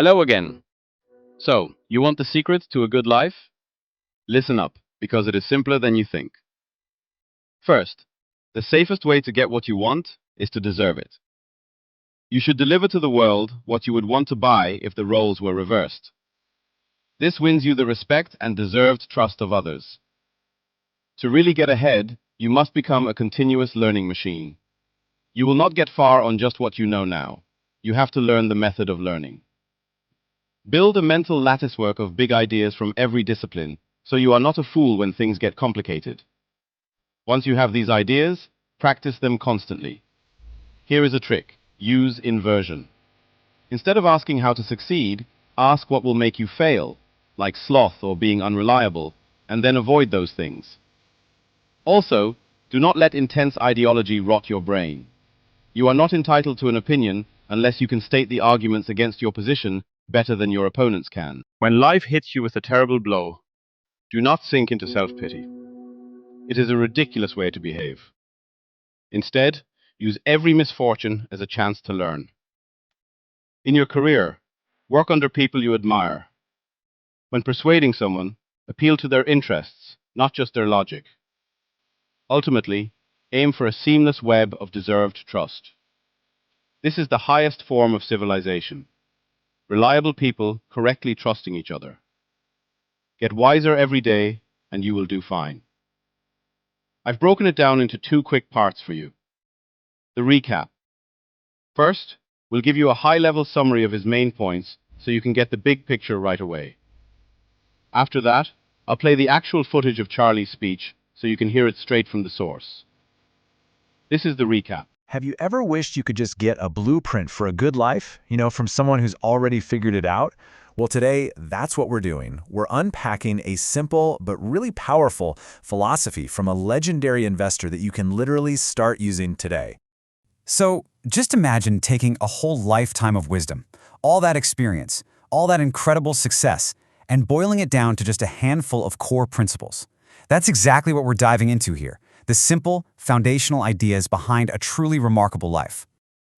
Hello again. So, you want the secret to a good life? Listen up, because it is simpler than you think. First, the safest way to get what you want is to deserve it. You should deliver to the world what you would want to buy if the roles were reversed. This wins you the respect and deserved trust of others. To really get ahead, you must become a continuous learning machine. You will not get far on just what you know now. You have to learn the method of learning. Build a mental latticework of big ideas from every discipline, so you are not a fool when things get complicated. Once you have these ideas, practice them constantly. Here is a trick. Use inversion. Instead of asking how to succeed, ask what will make you fail, like sloth or being unreliable, and then avoid those things. Also, do not let intense ideology rot your brain. You are not entitled to an opinion unless you can state the arguments against your position better than your opponents can. When life hits you with a terrible blow, do not sink into self-pity. It is a ridiculous way to behave. Instead, use every misfortune as a chance to learn. In your career, work under people you admire. When persuading someone, appeal to their interests, not just their logic. Ultimately, aim for a seamless web of deserved trust. This is the highest form of civilization. Reliable people correctly trusting each other. Get wiser every day, and you will do fine. I've broken it down into two quick parts for you. The recap. First, we'll give you a high-level summary of his main points so you can get the big picture right away. After that, I'll play the actual footage of Charlie's speech so you can hear it straight from the source. This is the recap. Have you ever wished you could just get a blueprint for a good life, from someone who's already figured it out? Well, today, that's what we're doing. We're unpacking a simple but really powerful philosophy from a legendary investor that you can literally start using today. So just imagine taking a whole lifetime of wisdom, all that experience, all that incredible success, and boiling it down to just a handful of core principles. That's exactly what we're diving into here. The simple, foundational ideas behind a truly remarkable life.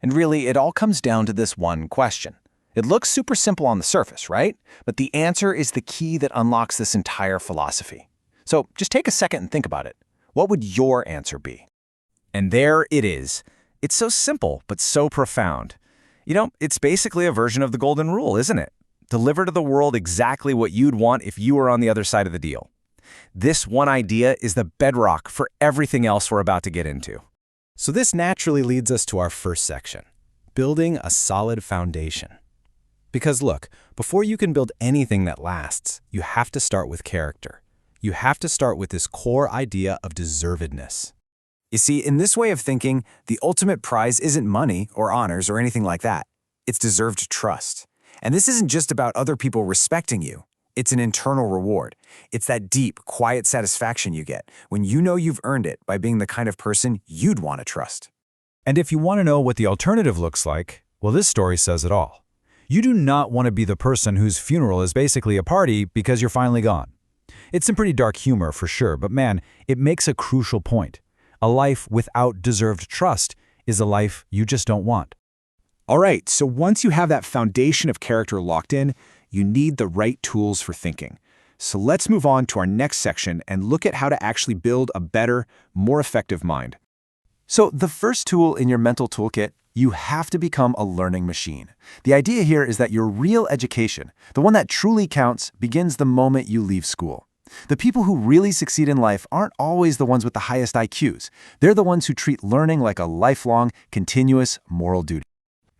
And really, it all comes down to this one question. It looks super simple on the surface, right? But the answer is the key that unlocks this entire philosophy. So just take a second and think about it. What would your answer be? And there it is. It's so simple, but so profound. It's basically a version of the golden rule, isn't it? Deliver to the world exactly what you'd want if you were on the other side of the deal. This one idea is the bedrock for everything else we're about to get into. So this naturally leads us to our first section, building a solid foundation. Because look, before you can build anything that lasts, you have to start with character. You have to start with this core idea of deservedness. You see, in this way of thinking, the ultimate prize isn't money or honors or anything like that. It's deserved trust. And this isn't just about other people respecting you. It's an internal reward. It's that deep, quiet satisfaction you get when you know you've earned it by being the kind of person you'd want to trust. And if you want to know what the alternative looks like, well, this story says it all. You do not want to be the person whose funeral is basically a party because you're finally gone. It's some pretty dark humor for sure, but man, it makes a crucial point. A life without deserved trust is a life you just don't want. All right, so once you have that foundation of character locked in, you need the right tools for thinking. So let's move on to our next section and look at how to actually build a better, more effective mind. So the first tool in your mental toolkit, you have to become a learning machine. The idea here is that your real education, the one that truly counts, begins the moment you leave school. The people who really succeed in life aren't always the ones with the highest IQs. They're the ones who treat learning like a lifelong, continuous moral duty.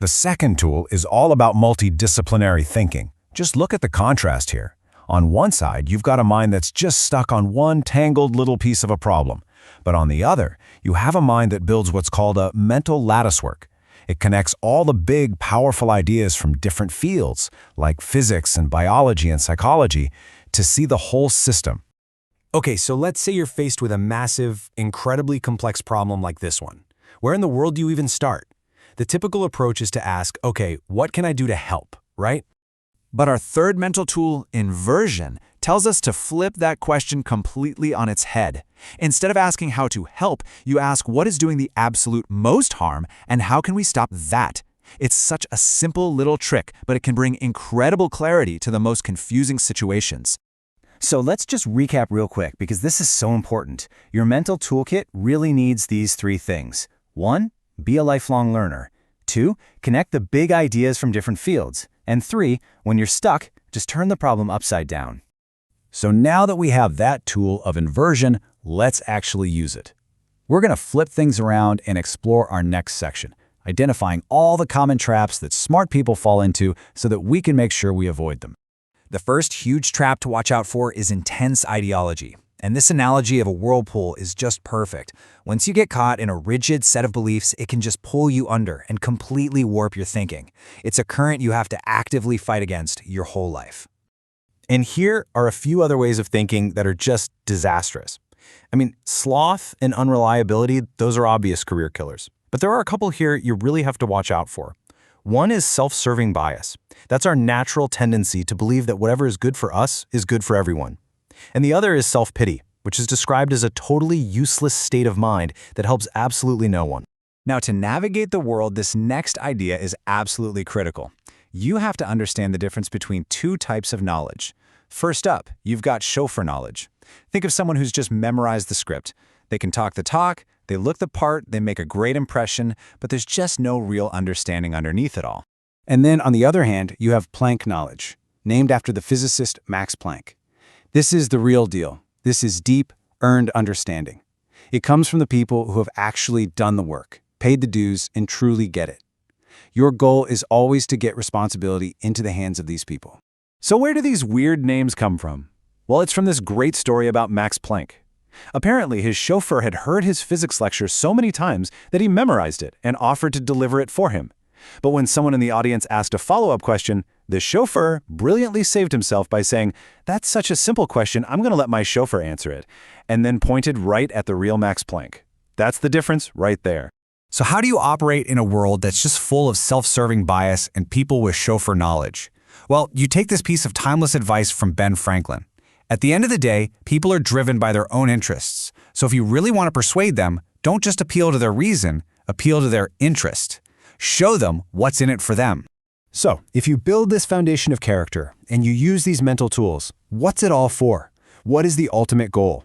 The second tool is all about multidisciplinary thinking. Just look at the contrast here. On one side, you've got a mind that's just stuck on one tangled little piece of a problem. But on the other, you have a mind that builds what's called a mental latticework. It connects all the big, powerful ideas from different fields, like physics and biology and psychology, to see the whole system. Okay, so let's say you're faced with a massive, incredibly complex problem like this one. Where in the world do you even start? The typical approach is to ask, okay, what can I do to help, right? But our third mental tool, inversion, tells us to flip that question completely on its head. Instead of asking how to help, you ask what is doing the absolute most harm and how can we stop that It's such a simple little trick, but it can bring incredible clarity to the most confusing situations. So let's just recap real quick because this is so important. Your mental toolkit really needs these 3 things. 1, be a lifelong learner. 2, connect the big ideas from different fields. And 3, when you're stuck, just turn the problem upside down. So now that we have that tool of inversion, let's actually use it. We're going to flip things around and explore our next section, identifying all the common traps that smart people fall into so that we can make sure we avoid them. The first huge trap to watch out for is intense ideology. And this analogy of a whirlpool is just perfect. Once you get caught in a rigid set of beliefs, it can just pull you under and completely warp your thinking. It's a current you have to actively fight against your whole life. And here are a few other ways of thinking that are just disastrous. I mean, sloth and unreliability, those are obvious career killers. But there are a couple here you really have to watch out for. One is self-serving bias. That's our natural tendency to believe that whatever is good for us is good for everyone. And the other is self-pity, which is described as a totally useless state of mind that helps absolutely no one. Now, to navigate the world, this next idea is absolutely critical. You have to understand the difference between 2 types of knowledge. First up, you've got chauffeur knowledge. Think of someone who's just memorized the script. They can talk the talk, they look the part, they make a great impression, but there's just no real understanding underneath it all. And then, on the other hand, you have Planck knowledge, named after the physicist Max Planck. This is the real deal. This is deep, earned understanding. It comes from the people who have actually done the work, paid the dues, and truly get it. Your goal is always to get responsibility into the hands of these people. So where do these weird names come from? Well, it's from this great story about Max Planck. Apparently, his chauffeur had heard his physics lecture so many times that he memorized it and offered to deliver it for him. But when someone in the audience asked a follow-up question, the chauffeur brilliantly saved himself by saying, "That's such a simple question, I'm going to let my chauffeur answer it," and then pointed right at the real Max Planck. That's the difference right there. So how do you operate in a world that's just full of self-serving bias and people with chauffeur knowledge? Well, you take this piece of timeless advice from Ben Franklin. At the end of the day, people are driven by their own interests. So if you really want to persuade them, don't just appeal to their reason, appeal to their interest. Show them what's in it for them. So, if you build this foundation of character and you use these mental tools, what's it all for? What is the ultimate goal?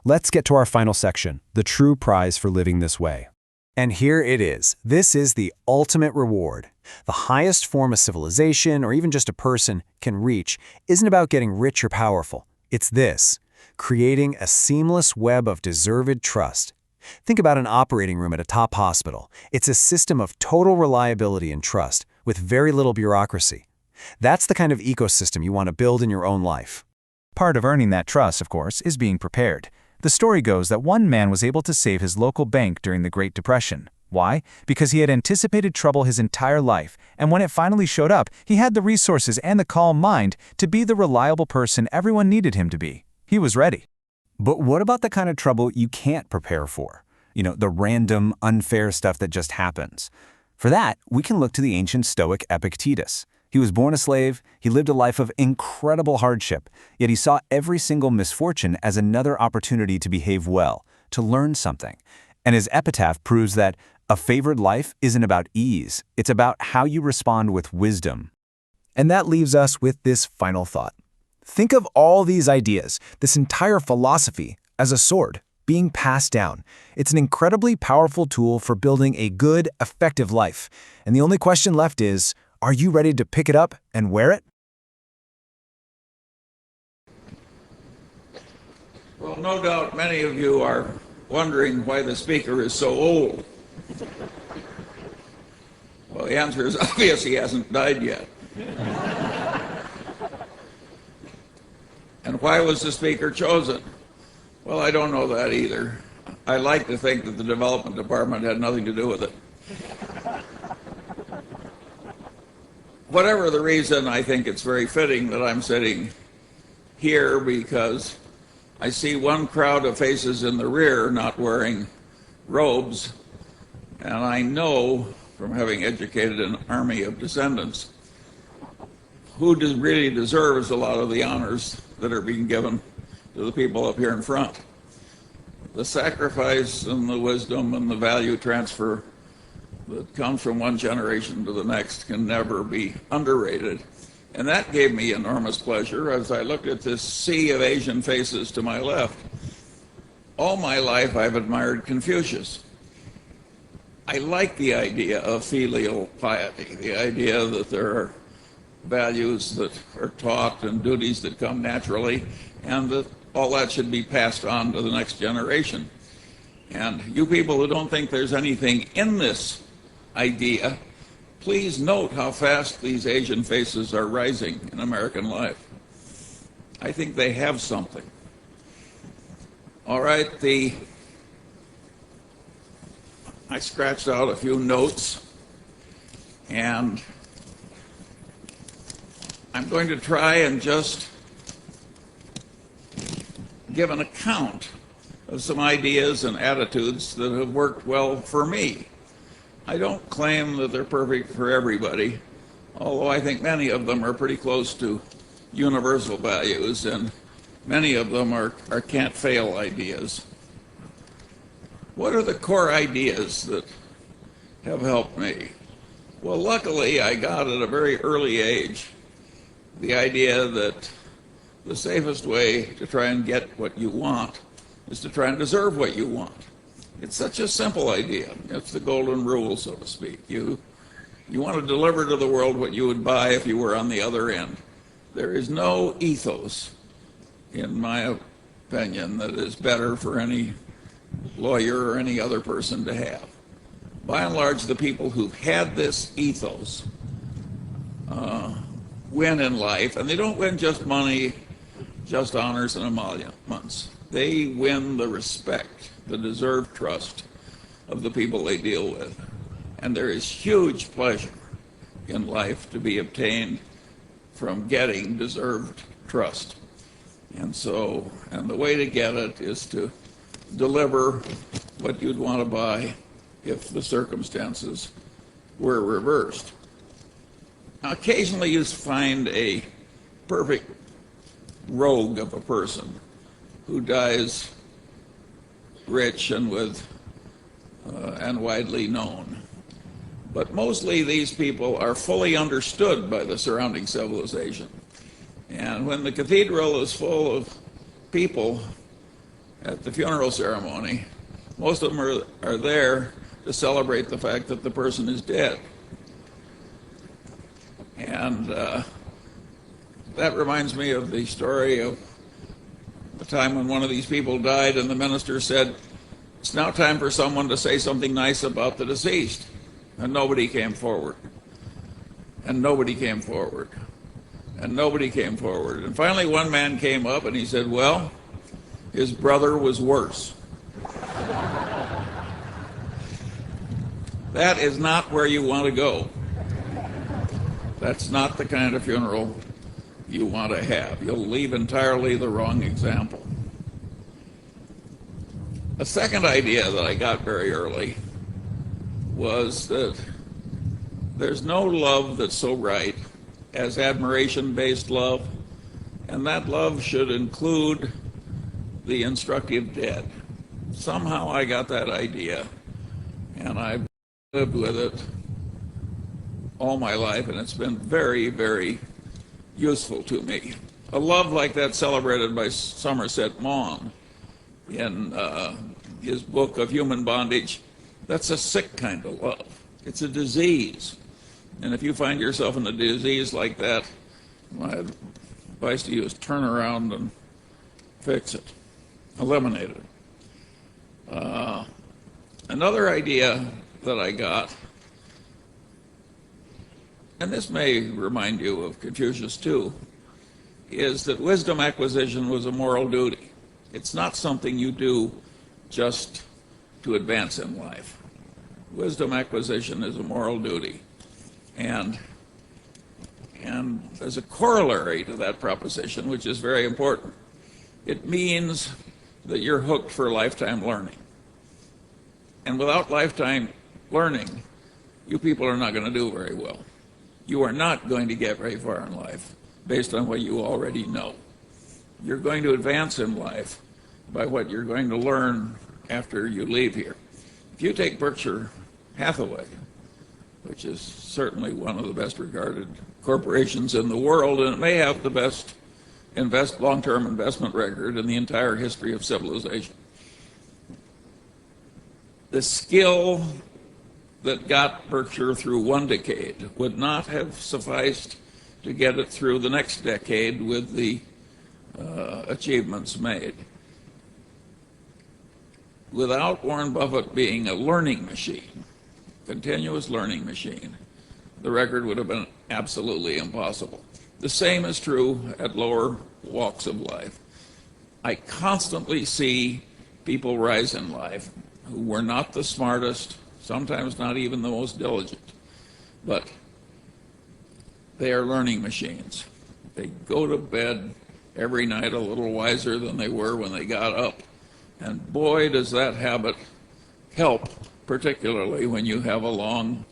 Let's get to our final section, the true prize for living this way. And here it is. This is the ultimate reward. The highest form of civilization, or even just a person, can reach isn't about getting rich or powerful. It's this: creating a seamless web of deserved trust. Think about an operating room at a top hospital. It's a system of total reliability and trust, with very little bureaucracy. That's the kind of ecosystem you want to build in your own life. Part of earning that trust, of course, is being prepared. The story goes that one man was able to save his local bank during the Great Depression. Why? Because he had anticipated trouble his entire life, and when it finally showed up, he had the resources and the calm mind to be the reliable person everyone needed him to be. He was ready. But what about the kind of trouble you can't prepare for? The random, unfair stuff that just happens. For that, we can look to the ancient Stoic Epictetus. He was born a slave, he lived a life of incredible hardship, yet he saw every single misfortune as another opportunity to behave well, to learn something. And his epitaph proves that a favored life isn't about ease, it's about how you respond with wisdom. And that leaves us with this final thought. Think of all these ideas, this entire philosophy, as a sword being passed down. It's an incredibly powerful tool for building a good, effective life. And the only question left is, are you ready to pick it up and wear it? Well, no doubt many of you are wondering why the speaker is so old. Well, the answer is obvious: he hasn't died yet. And why was the speaker chosen? Well, I don't know that either. I like to think that the development department had nothing to do with it. Whatever the reason, I think it's very fitting that I'm sitting here, because I see one crowd of faces in the rear not wearing robes, and I know from having educated an army of descendants who really deserves a lot of the honors that are being given to the people up here in front. The sacrifice and the wisdom and the value transfer that comes from one generation to the next can never be underrated. And that gave me enormous pleasure as I looked at this sea of Asian faces to my left. All my life I've admired Confucius. I like the idea of filial piety, the idea that there are values that are taught and duties that come naturally, and that all that should be passed on to the next generation. And you people who don't think there's anything in this idea, please note how fast these Asian faces are rising in American life. I think they have something. All right, I scratched out a few notes, and I'm going to try and just give an account of some ideas and attitudes that have worked well for me. I don't claim that they're perfect for everybody, although I think many of them are pretty close to universal values, and many of them are can't-fail ideas. What are the core ideas that have helped me? Well, luckily, I got at a very early age the idea that the safest way to try and get what you want is to try and deserve what you want. It's such a simple idea. It's the golden rule, so to speak. You want to deliver to the world what you would buy if you were on the other end. There is no ethos, in my opinion, that is better for any lawyer or any other person to have. By and large, the people who've had this ethos win in life, and they don't win just money, just honors and emoluments. They win the respect, the deserved trust of the people they deal with. And there is huge pleasure in life to be obtained from getting deserved trust. And the way to get it is to deliver what you'd want to buy if the circumstances were reversed. Now, occasionally you find a perfect rogue of a person who dies rich and widely known. But mostly these people are fully understood by the surrounding civilization. And when the cathedral is full of people at the funeral ceremony, most of them are there to celebrate the fact that the person is dead. And that reminds me of the story of the time when one of these people died and the minister said, "It's now time for someone to say something nice about the deceased." And nobody came forward. And nobody came forward. And nobody came forward. And finally one man came up and he said, "Well, his brother was worse." That is not where you want to go. That's not the kind of funeral you want to have. You'll leave entirely the wrong example. A second idea that I got very early was that there's no love that's so right as admiration-based love, and that love should include the instructive dead. Somehow I got that idea, and I've lived with it all my life, and it's been very, very useful to me. A love like that celebrated by Somerset Maugham in his book of Human Bondage, that's a sick kind of love. It's a disease. And if you find yourself in a disease like that, my advice to you is turn around and fix it, eliminate it. Another idea that I got, and this may remind you of Confucius too, is that wisdom acquisition was a moral duty. It's not something you do just to advance in life. Wisdom acquisition is a moral duty. And there's a corollary to that proposition, which is very important. It means that you're hooked for lifetime learning. And without lifetime learning, you people are not going to do very well. You are not going to get very far in life based on what you already know. You're going to advance in life by what you're going to learn after you leave here. If you take Berkshire Hathaway, which is certainly one of the best regarded corporations in the world, and it may have the best long-term investment record in the entire history of civilization. The skill that got Berkshire through one decade would not have sufficed to get it through the next decade with the achievements made. Without Warren Buffett being a learning machine, continuous learning machine, the record would have been absolutely impossible. The same is true at lower walks of life. I constantly see people rise in life who were not the smartest, sometimes not even the most diligent, but they are learning machines. They go to bed every night a little wiser than they were when they got up. And boy, does that habit help, particularly when you have a long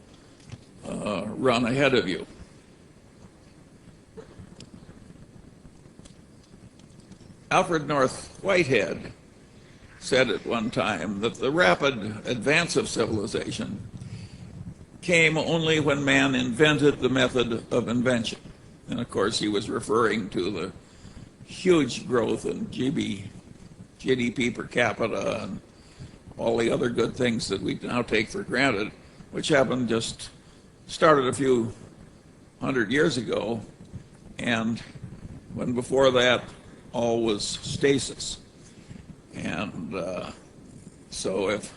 run ahead of you. Alfred North Whitehead said at one time that the rapid advance of civilization came only when man invented the method of invention. And of course, he was referring to the huge growth in GDP per capita and all the other good things that we now take for granted, which started a few hundred years ago, and when before that all was stasis. And so if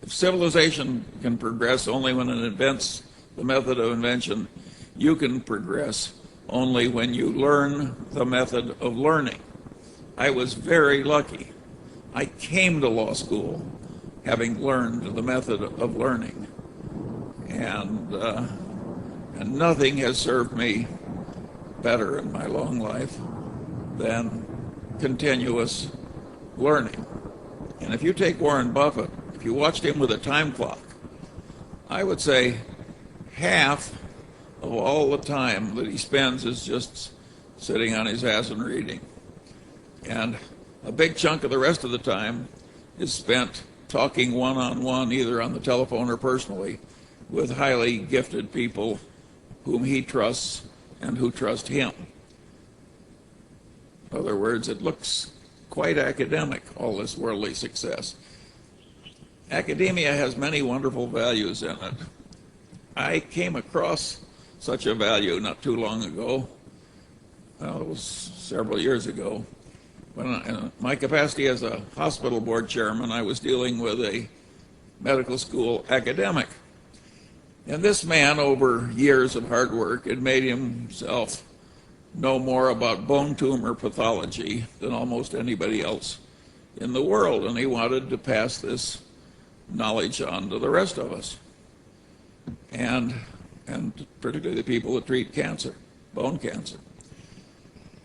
civilization can progress only when it invents the method of invention, you can progress only when you learn the method of learning. I was very lucky. I came to law school having learned the method of learning, and nothing has served me better in my long life than continuous learning. And if you take Warren Buffett, if you watched him with a time clock, I would say half of all the time that he spends is just sitting on his ass and reading. And a big chunk of the rest of the time is spent talking one-on-one, either on the telephone or personally, with highly gifted people whom he trusts and who trust him. In other words, it looks quite academic, all this worldly success. Academia has many wonderful values in it. I came across such a value not too long ago. Well, it was several years ago. When in my capacity as a hospital board chairman, I was dealing with a medical school academic. And this man, over years of hard work, had made himself know more about bone tumor pathology than almost anybody else in the world, and he wanted to pass this knowledge on to the rest of us, and particularly the people that treat cancer, bone cancer.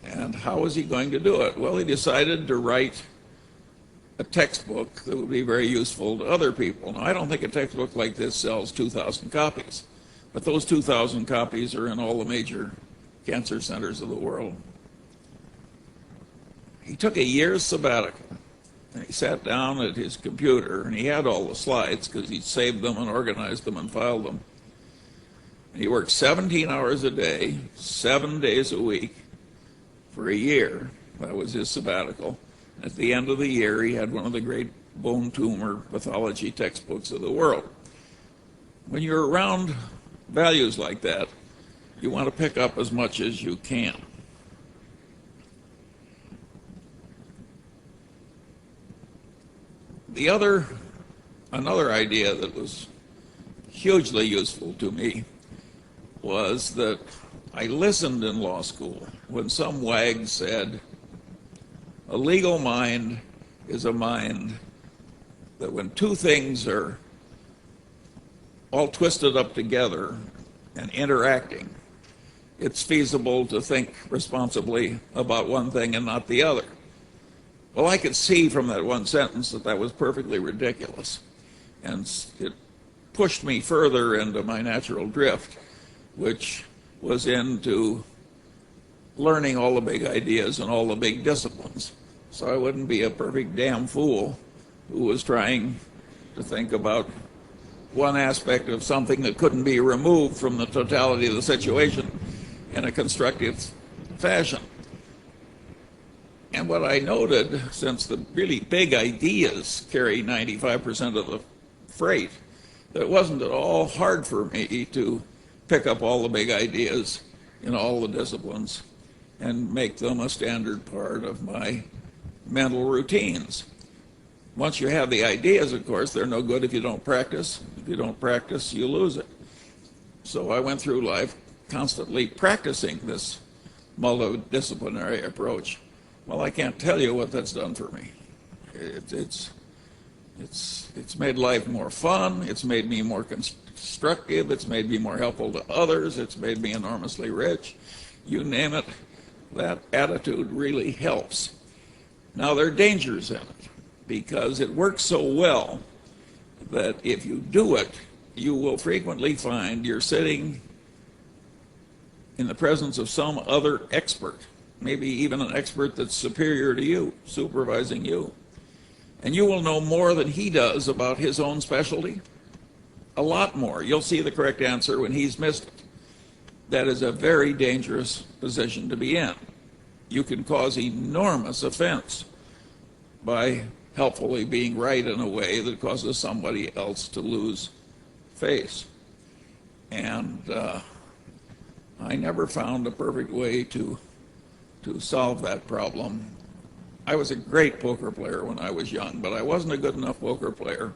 And how was he going to do it? Well, he decided to write a textbook that would be very useful to other people. Now, I don't think a textbook like this sells 2,000 copies, but those 2,000 copies are in all the major cancer centers of the world. He took a year's sabbatical, and he sat down at his computer, and he had all the slides because he'd saved them and organized them and filed them. And he worked 17 hours a day, 7 days a week, for a year. That was his sabbatical. At the end of the year, he had one of the great bone tumor pathology textbooks of the world. When you're around values like that, you want to pick up as much as you can. Another idea that was hugely useful to me was that I listened in law school when some wag said, a legal mind is a mind that when two things are all twisted up together and interacting, it's feasible to think responsibly about one thing and not the other. Well, I could see from that one sentence that that was perfectly ridiculous, and it pushed me further into my natural drift, which was into learning all the big ideas and all the big disciplines. So I wouldn't be a perfect damn fool who was trying to think about one aspect of something that couldn't be removed from the totality of the situation in a constructive fashion. And what I noted, since the really big ideas carry 95% of the freight, that it wasn't at all hard for me to pick up all the big ideas in all the disciplines and make them a standard part of my mental routines. Once you have the ideas, of course, they're no good if you don't practice. If you don't practice, you lose it. So I went through life constantly practicing this multidisciplinary approach. Well, I can't tell you what that's done for me. It's made life more fun. It's made me more constructive. It's made me more helpful to others. It's made me enormously rich. You name it, that attitude really helps. Now, there are dangers in it, because it works so well that if you do it, you will frequently find you're sitting in the presence of some other expert, maybe even an expert that's superior to you, supervising you. And you will know more than he does about his own specialty, a lot more. You'll see the correct answer when he's missed it. That is a very dangerous position to be in. You can cause enormous offense by helpfully being right in a way that causes somebody else to lose face. And I never found a perfect way to solve that problem. I was a great poker player when I was young, but I wasn't a good enough poker player,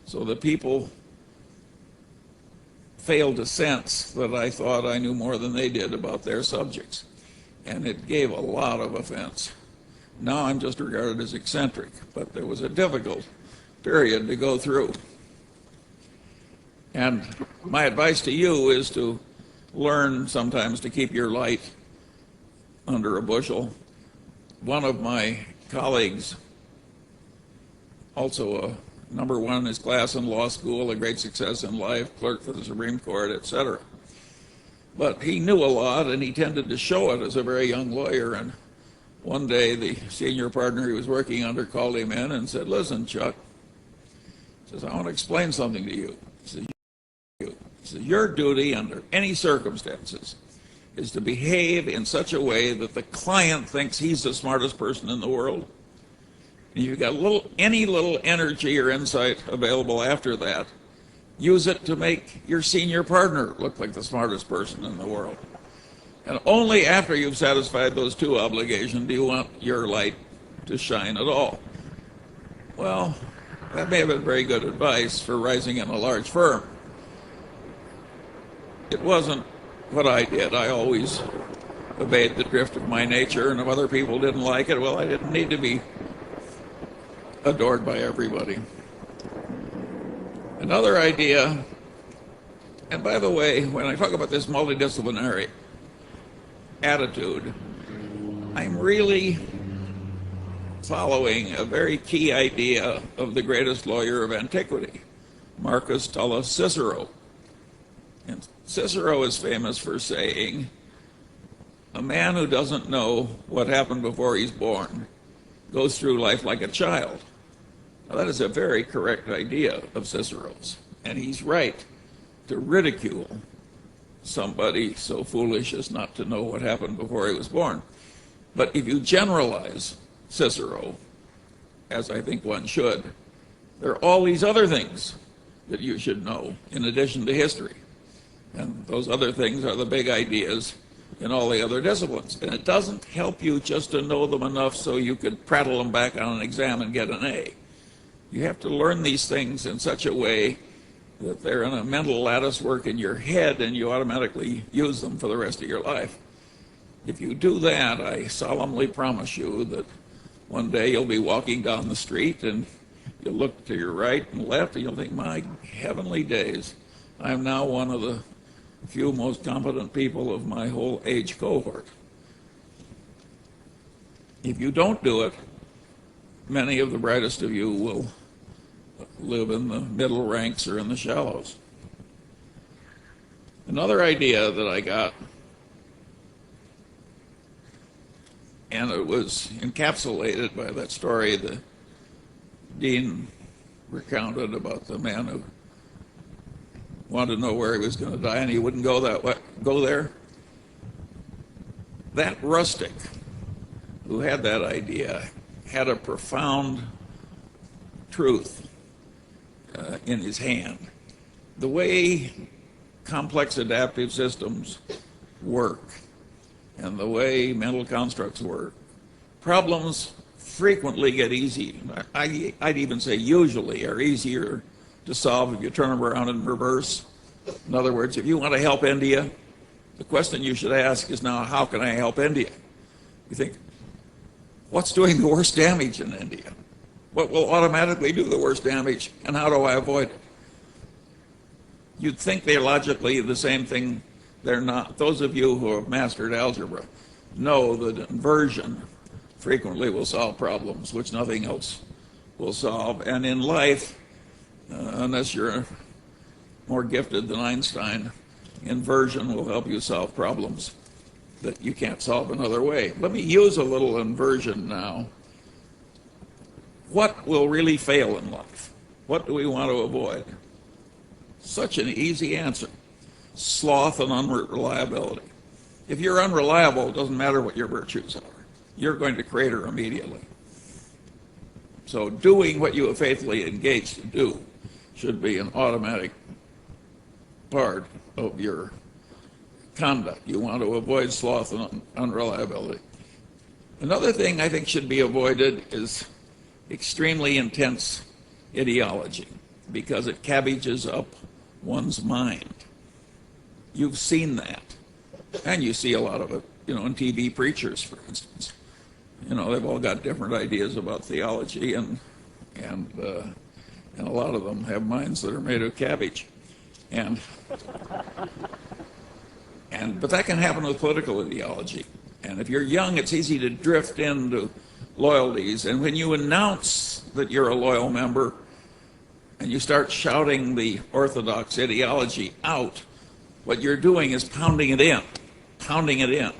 so the people failed to sense that I thought I knew more than they did about their subjects, and it gave a lot of offense. Now I'm just regarded as eccentric, but there was a difficult period to go through. And my advice to you is to learn sometimes to keep your light under a bushel. One of my colleagues, also a #1 in his class in law school, a great success in life, clerk for the Supreme Court, etc. But he knew a lot, and he tended to show it as a very young lawyer. And one day, the senior partner he was working under called him in and said, "Listen, Chuck," says, "I want to explain something to you." He says, "Your duty under any circumstances is to behave in such a way that the client thinks he's the smartest person in the world. And if you've got any little energy or insight available after that, use it to make your senior partner look like the smartest person in the world. And only after you've satisfied those two obligations do you want your light to shine at all." Well, that may have been very good advice for rising in a large firm. It wasn't what I did. I always obeyed the drift of my nature, and if other people didn't like it, well, I didn't need to be adored by everybody. Another idea, and by the way, when I talk about this multidisciplinary attitude, I'm really following a very key idea of the greatest lawyer of antiquity, Marcus Tullus Cicero. And Cicero is famous for saying, "A man who doesn't know what happened before he's born goes through life like a child." Now, that is a very correct idea of Cicero's, and he's right to ridicule somebody so foolish as not to know what happened before he was born. But if you generalize Cicero, as I think one should, there are all these other things that you should know in addition to history. And those other things are the big ideas in all the other disciplines. And it doesn't help you just to know them enough so you could prattle them back on an exam and get an A. You have to learn these things in such a way that they're in a mental lattice work in your head, and you automatically use them for the rest of your life. If you do that, I solemnly promise you that one day you'll be walking down the street and you'll look to your right and left and you'll think, "My heavenly days, I'm now one of the few most competent people of my whole age cohort." If you don't do it, many of the brightest of you will live in the middle ranks or in the shallows. Another idea that I got, and it was encapsulated by that story the dean recounted about the man who wanted to know where he was going to die, and he wouldn't go there. That rustic who had that idea had a profound truth in his hand. The way complex adaptive systems work and the way mental constructs work, problems frequently get easy. I'd even say usually are easier to solve if you turn them around in reverse. In other words, if you want to help India, the question you should ask is now, how can I help India? You think, what's doing the worst damage in India? What will automatically do the worst damage, and how do I avoid it? You'd think they're logically the same thing. They're not. Those of you who have mastered algebra know that inversion frequently will solve problems which nothing else will solve. And in life, unless you're more gifted than Einstein, inversion will help you solve problems that you can't solve another way. Let me use a little inversion now. What will really fail in life? What do we want to avoid? Such an easy answer. Sloth and unreliability. If you're unreliable, it doesn't matter what your virtues are. You're going to crater immediately. So doing what you have faithfully engaged to do should be an automatic part of your conduct. You want to avoid sloth and unreliability. Another thing I think should be avoided is extremely intense ideology, because it cabbages up one's mind. You've seen that. And you see a lot of it, in TV preachers, for instance. They've all got different ideas about theology, and a lot of them have minds that are made of cabbage. But that can happen with political ideology. And if you're young, it's easy to drift into loyalties. And when you announce that you're a loyal member and you start shouting the orthodox ideology out, what you're doing is pounding it in. And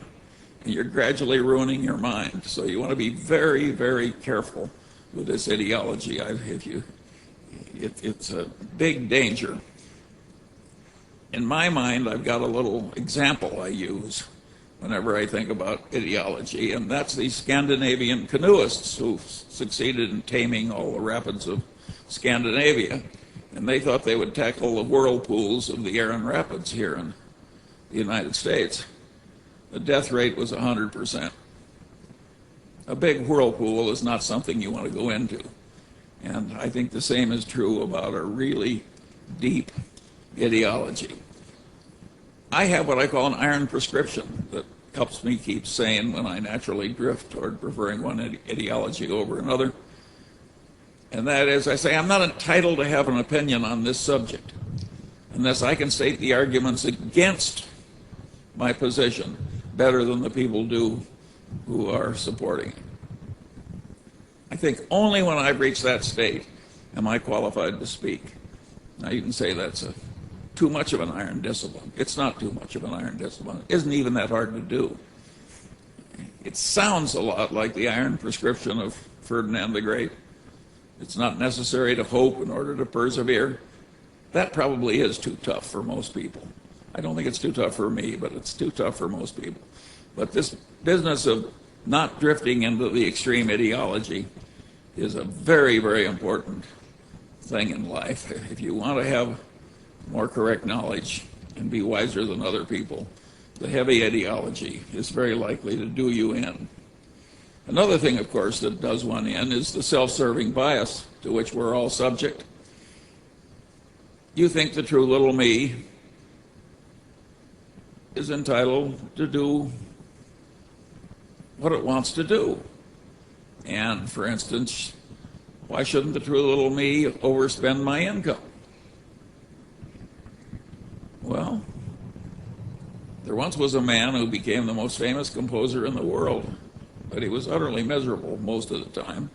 you're gradually ruining your mind. So you want to be very, very careful with this ideology. It's a big danger. In my mind, I've got a little example I use whenever I think about ideology, and that's these Scandinavian canoeists who succeeded in taming all the rapids of Scandinavia, and they thought they would tackle the whirlpools of the Erin Rapids here in the United States. The death rate was 100%. A big whirlpool is not something you want to go into, and I think the same is true about a really deep ideology. I have what I call an iron prescription that helps me keep sane when I naturally drift toward preferring one ideology over another. And that is, I say, I'm not entitled to have an opinion on this subject unless I can state the arguments against my position better than the people do who are supporting it. I think only when I've reached that state am I qualified to speak. Now you can say that's too much of an iron discipline. It's not too much of an iron discipline. It isn't even that hard to do. It sounds a lot like the iron prescription of Ferdinand the Great. It's not necessary to hope in order to persevere. That probably is too tough for most people. I don't think it's too tough for me, but it's too tough for most people. But this business of not drifting into the extreme ideology is a very, very important thing in life. If you want to have more correct knowledge and be wiser than other people, the heavy ideology is very likely to do you in. Another thing, of course, that does one in is the self-serving bias to which we're all subject. You think the true little me is entitled to do what it wants to do. And, for instance, why shouldn't the true little me overspend my income? Well, there once was a man who became the most famous composer in the world, but he was utterly miserable most of the time.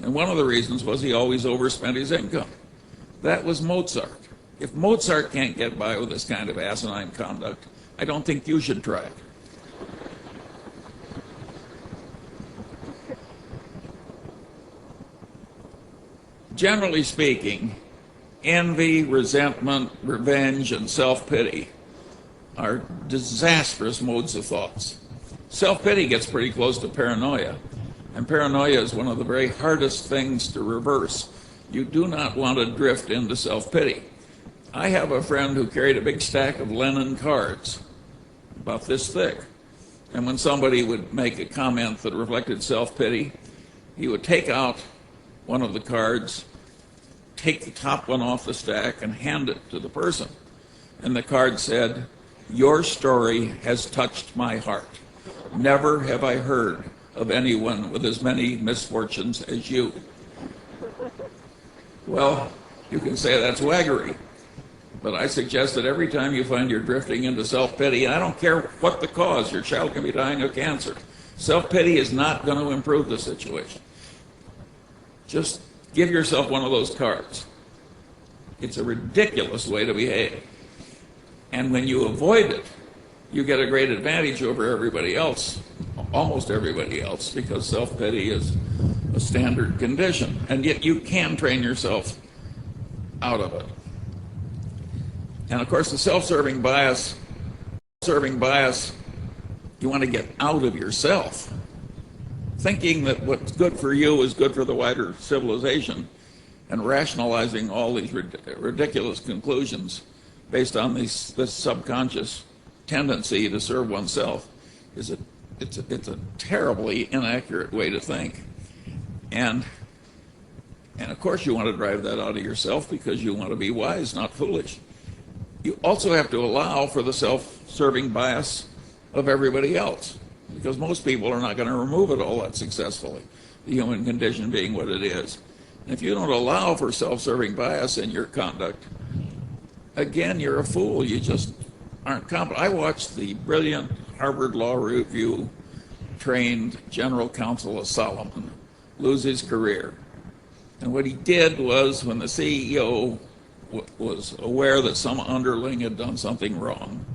And one of the reasons was he always overspent his income. That was Mozart. If Mozart can't get by with this kind of asinine conduct, I don't think you should try it. Generally speaking, envy, resentment, revenge and self-pity are disastrous modes of thoughts. Self-pity gets pretty close to paranoia, and paranoia is one of the very hardest things to reverse. You do not want to drift into self-pity. I have a friend who carried a big stack of Lenin cards, about this thick, and when somebody would make a comment that reflected self-pity, he would take out one of the cards, take the top one off the stack, and hand it to the person. And the card said, "Your story has touched my heart. Never have I heard of anyone with as many misfortunes as you." Well, you can say that's waggery, but I suggest that every time you find you're drifting into self-pity, I don't care what the cause, your child can be dying of cancer, self-pity is not going to improve the situation. Just give yourself one of those cards. It's a ridiculous way to behave. And when you avoid it, you get a great advantage over everybody else, almost everybody else, because self-pity is a standard condition. And yet you can train yourself out of it. And of course, the self-serving bias, you want to get out of yourself. Thinking that what's good for you is good for the wider civilization, and rationalizing all these ridiculous conclusions based on this subconscious tendency to serve oneself it's a terribly inaccurate way to think. And of course you want to drive that out of yourself because you want to be wise, not foolish. You also have to allow for the self-serving bias of everybody else, because most people are not going to remove it all that successfully, the human condition being what it is. And if you don't allow for self-serving bias in your conduct, again, you're a fool. You just aren't competent. I watched the brilliant Harvard Law Review trained general counsel of Solomon lose his career. And what he did was, when the CEO was aware that some underling had done something wrong,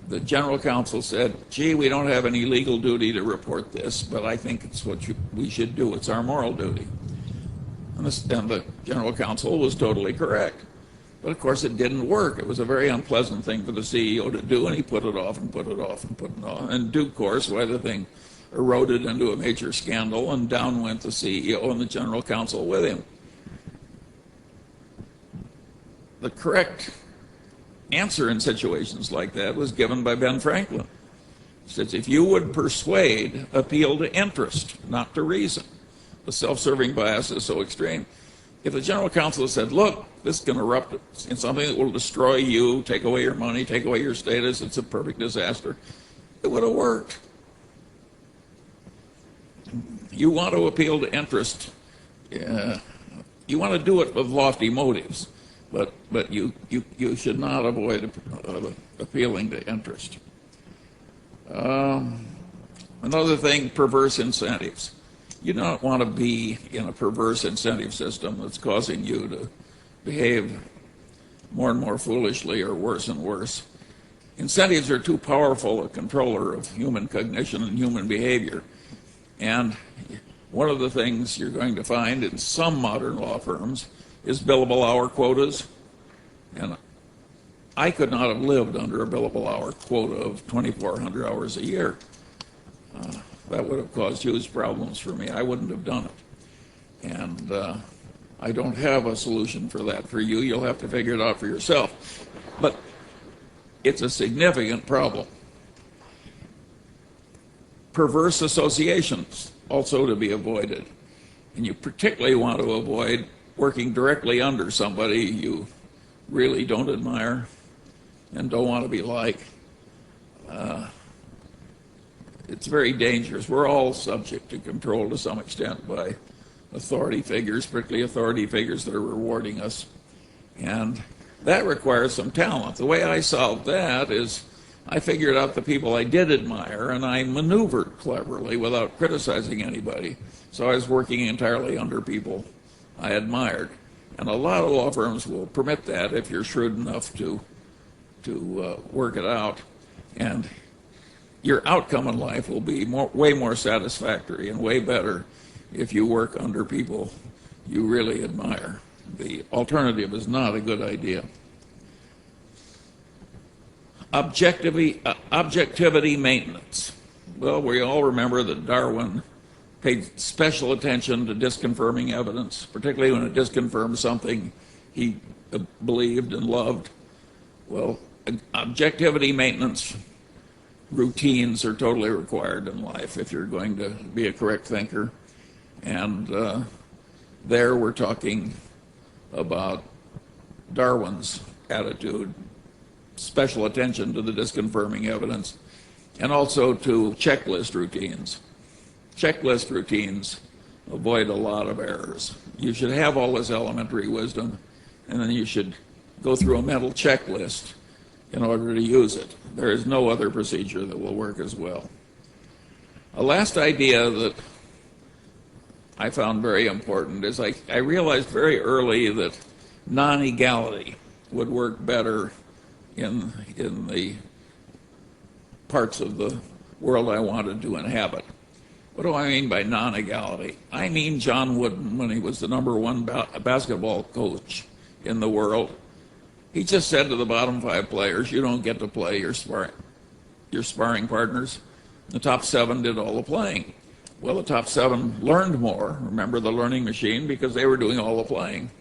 the general counsel said, "Gee, we don't have any legal duty to report this, but I think it's what we should do. It's our moral duty." And the general counsel was totally correct. But of course it didn't work. It was a very unpleasant thing for the CEO to do, and he put it off and put it off and put it off. And in due course, why the thing eroded into a major scandal, and down went the CEO and the general counsel with him. The correct answer in situations like that was given by Ben Franklin. He says, if you would persuade, appeal to interest, not to reason. The self-serving bias is so extreme. If the general counsel had said, look, this can erupt in something that will destroy you, take away your money, take away your status, it's a perfect disaster, it would have worked. You want to appeal to interest. You want to do it with lofty motives, but you should not avoid appealing to interest. Another thing, perverse incentives. You don't want to be in a perverse incentive system that's causing you to behave more and more foolishly or worse and worse. Incentives are too powerful a controller of human cognition and human behavior. And one of the things you're going to find in some modern law firms is billable hour quotas. And I could not have lived under a billable hour quota of 2,400 hours a year. That would have caused huge problems for me. I wouldn't have done it. And I don't have a solution for that for you. You'll have to figure it out for yourself. But it's a significant problem. Perverse associations, also to be avoided. And you particularly want to avoid working directly under somebody you really don't admire and don't want to be like. It's very dangerous. We're all subject to control to some extent by authority figures, particularly authority figures that are rewarding us. And that requires some talent. The way I solved that is I figured out the people I did admire, and I maneuvered cleverly without criticizing anybody. So I was working entirely under people I admired. And a lot of law firms will permit that if you're shrewd enough to work it out. And your outcome in life will be way more satisfactory and way better if you work under people you really admire. The alternative is not a good idea. Objectivity maintenance. Well, we all remember that Darwin paid special attention to disconfirming evidence, particularly when it disconfirmed something he believed and loved. Well, objectivity maintenance routines are totally required in life if you're going to be a correct thinker. And there we're talking about Darwin's attitude, special attention to the disconfirming evidence, and also to checklist routines. Checklist routines avoid a lot of errors. You should have all this elementary wisdom, and then you should go through a mental checklist in order to use it. There is no other procedure that will work as well. A last idea that I found very important is I realized very early that non-egality would work better in the parts of the world I wanted to inhabit. What do I mean by non-egality? I mean John Wooden, when he was the #1 basketball coach in the world, he just said to the bottom 5 players, you don't get to play your sparring partners. The top 7 did all the playing. Well, the top 7 learned more, remember the learning machine, because they were doing all the playing.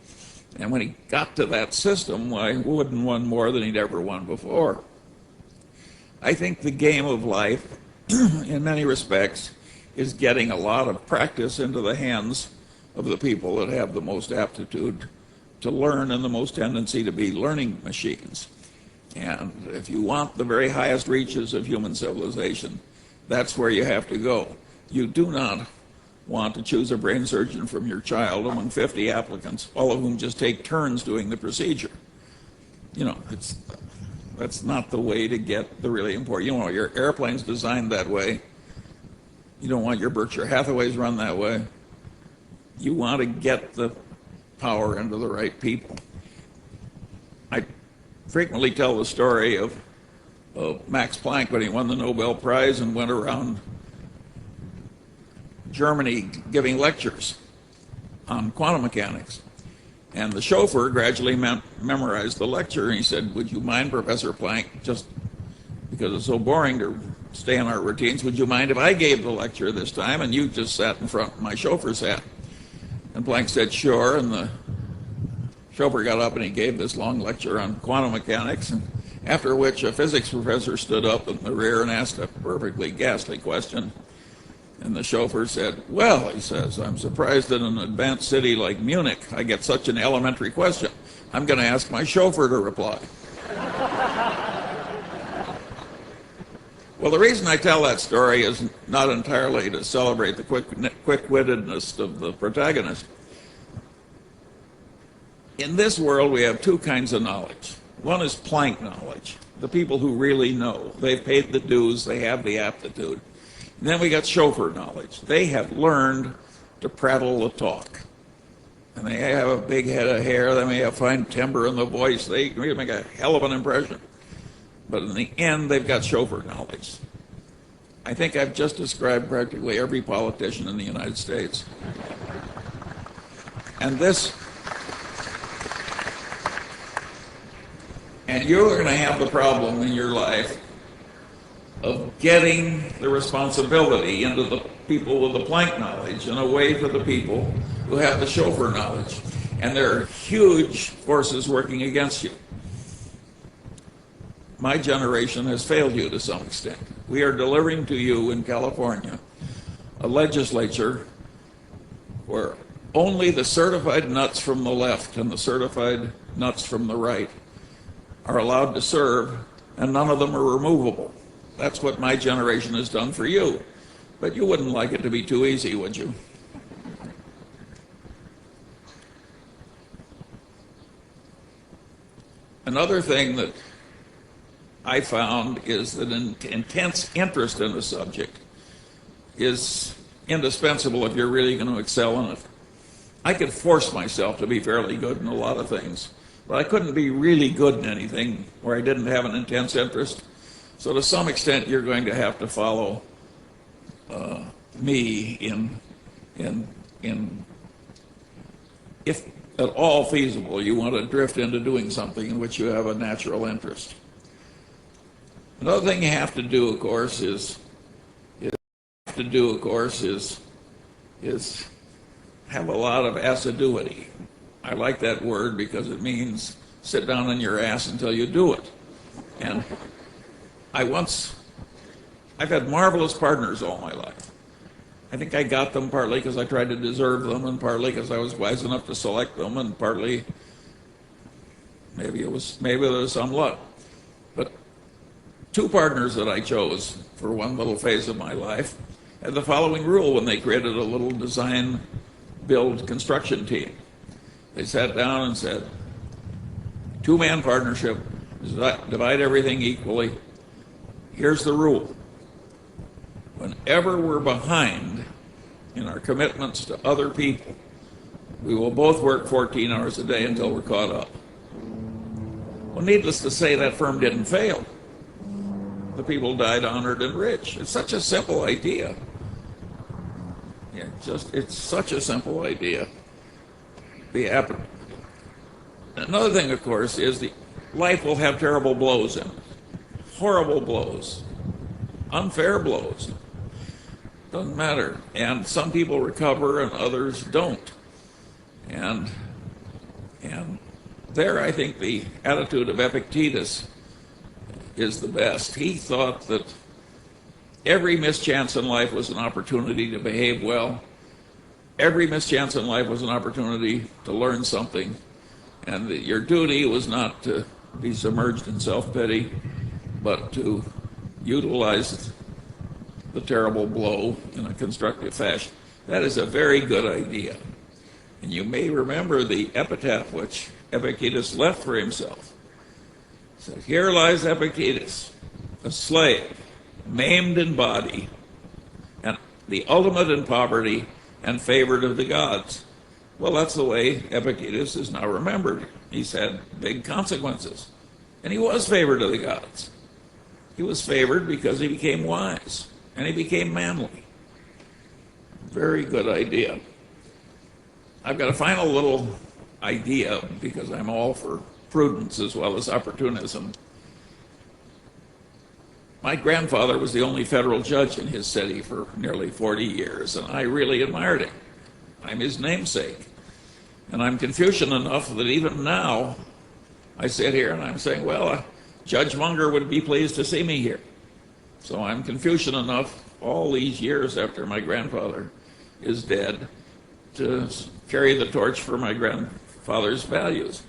And when he got to that system, why, Wooden won more than he'd ever won before. I think the game of life, in many respects, is getting a lot of practice into the hands of the people that have the most aptitude to learn and the most tendency to be learning machines. And if you want the very highest reaches of human civilization, that's where you have to go. You do not want to choose a brain surgeon from your child among 50 applicants, all of whom just take turns doing the procedure. You know, that's not the way to get the really important. You know, your airplane's designed that way. You don't want your Berkshire Hathaways run that way. You want to get the power into the right people. I frequently tell the story of Max Planck when he won the Nobel Prize and went around Germany giving lectures on quantum mechanics. And the chauffeur gradually memorized the lecture, and he said, would you mind, Professor Planck, just because it's so boring to stay in our routines, would you mind if I gave the lecture this time and you just sat in front, my chauffeur sat? And Planck said, sure, and the chauffeur got up and he gave this long lecture on quantum mechanics, and after which a physics professor stood up in the rear and asked a perfectly ghastly question. And the chauffeur said, well, he says, I'm surprised that in an advanced city like Munich I get such an elementary question. I'm going to ask my chauffeur to reply. Well, the reason I tell that story is not entirely to celebrate the quick-wittedness of the protagonist. In this world, we have 2 kinds of knowledge. One is Planck knowledge, the people who really know. They've paid the dues, they have the aptitude. And then we got chauffeur knowledge. They have learned to prattle the talk. And they have a big head of hair, they may have fine timbre in the voice, they really make a hell of an impression. But in the end, they've got chauffeur knowledge. I think I've just described practically every politician in the United States. And you're going to have the problem in your life of getting the responsibility into the people with the Planck knowledge and away from the people who have the chauffeur knowledge. And there are huge forces working against you. My generation has failed you to some extent. We are delivering to you in California a legislature where only the certified nuts from the left and the certified nuts from the right are allowed to serve, and none of them are removable. That's what my generation has done for you. But you wouldn't like it to be too easy, would you? Another thing that I found is that an intense interest in a subject is indispensable if you're really going to excel in it. I could force myself to be fairly good in a lot of things, but I couldn't be really good in anything where I didn't have an intense interest. So to some extent, you're going to have to follow me in if at all feasible, you want to drift into doing something in which you have a natural interest. Another thing you have to do, of course, is have a lot of assiduity. I like that word because it means sit down on your ass until you do it. And I've had marvelous partners all my life. I think I got them partly because I tried to deserve them, and partly because I was wise enough to select them, and partly maybe there was some luck. But two partners that I chose for one little phase of my life had the following rule when they created a little design, build, construction team. They sat down and said, two-man partnership, divide everything equally. Here's the rule. Whenever we're behind in our commitments to other people, we will both work 14 hours a day until we're caught up. Well, needless to say, that firm didn't fail. The people died honored and rich. It's such a simple idea. It's such a simple idea. Another thing, of course, is life will have terrible blows in it. Horrible blows. Unfair blows. Doesn't matter. And some people recover and others don't. And there I think the attitude of Epictetus is the best. He thought that every mischance in life was an opportunity to behave well. Every mischance in life was an opportunity to learn something. And that your duty was not to be submerged in self-pity, but to utilize the terrible blow in a constructive fashion. That is a very good idea. And you may remember the epitaph which Epictetus left for himself. It said, "Here lies Epictetus, a slave, maimed in body, and the ultimate in poverty and favored of the gods." Well, that's the way Epictetus is now remembered. He's had big consequences. And he was favored of the gods. He was favored because he became wise, and he became manly. Very good idea. I've got a final little idea, because I'm all for prudence as well as opportunism. My grandfather was the only federal judge in his city for nearly 40 years, and I really admired him. I'm his namesake. And I'm Confucian enough that even now I sit here and I'm saying, well, Judge Munger would be pleased to see me here. So I'm Confucian enough all these years after my grandfather is dead to carry the torch for my grandfather's values.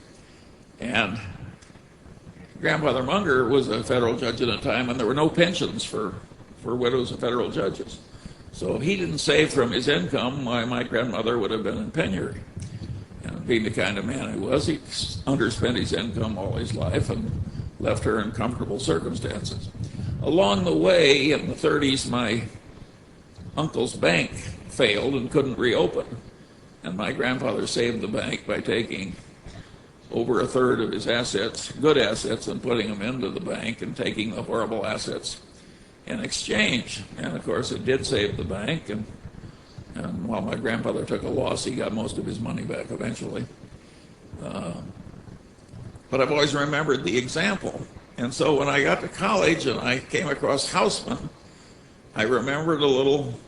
And Grandfather Munger was a federal judge at a time when there were no pensions for widows of federal judges. So if he didn't save from his income, my grandmother would have been in penury. And being the kind of man he was, he underspent his income all his life and left her in comfortable circumstances. Along the way, in the 30s, my uncle's bank failed and couldn't reopen. And my grandfather saved the bank by taking over a third of his assets, good assets, and putting them into the bank and taking the horrible assets in exchange. And of course, it did save the bank. And while my grandfather took a loss, he got most of his money back eventually. But I've always remembered the example. And so when I got to college and I came across Haussmann, I remembered a little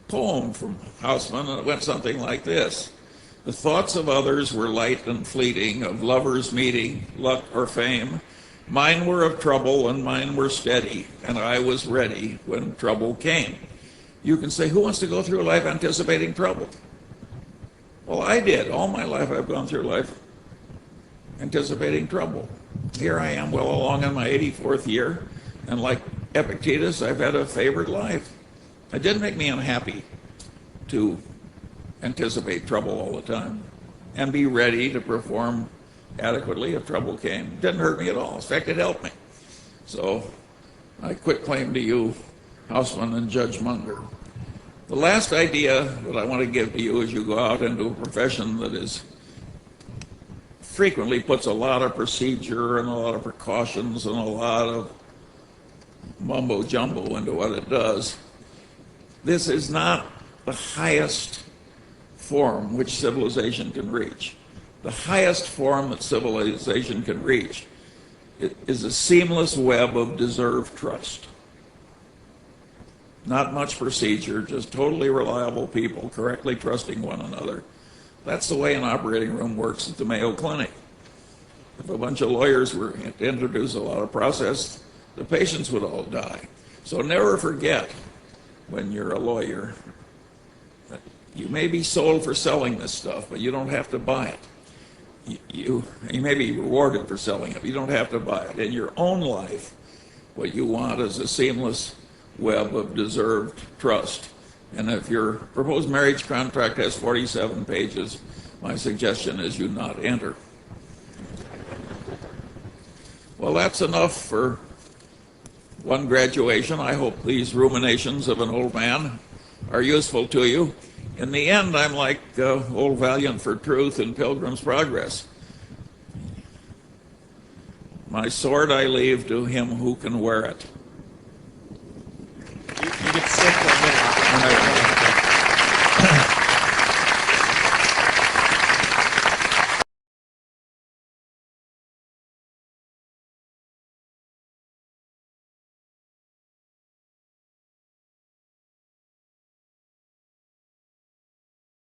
poem from Haussmann, and it went something like this. The thoughts of others were light and fleeting, of lovers meeting, luck or fame. Mine were of trouble and mine were steady, and I was ready when trouble came. You can say, who wants to go through life anticipating trouble? Well, I did. All my life I've gone through life anticipating trouble. Here I am well along in my 84th year, and like Epictetus, I've had a favored life. It didn't make me unhappy to anticipate trouble all the time and be ready to perform adequately if trouble came. It didn't hurt me at all. In fact, it helped me. So I quit claim to you, Haussmann and Judge Munger. The last idea that I want to give to you as you go out into a profession that is frequently puts a lot of procedure and a lot of precautions and a lot of mumbo jumbo into what it does. This is not the highest form which civilization can reach. The highest form that civilization can reach is a seamless web of deserved trust. Not much procedure, just totally reliable people correctly trusting one another. That's the way an operating room works at the Mayo Clinic. If a bunch of lawyers were to introduce a lot of process, the patients would all die. So never forget, when you're a lawyer, that you may be sold for selling this stuff, but you don't have to buy it. You may be rewarded for selling it, but you don't have to buy it. In your own life, what you want is a seamless web of deserved trust. And if your proposed marriage contract has 47 pages, my suggestion is you not enter. Well, that's enough for one graduation. I hope these ruminations of an old man are useful to you. In the end, I'm like old Valiant for Truth in Pilgrim's Progress. My sword I leave to him who can wear it. You could sit there.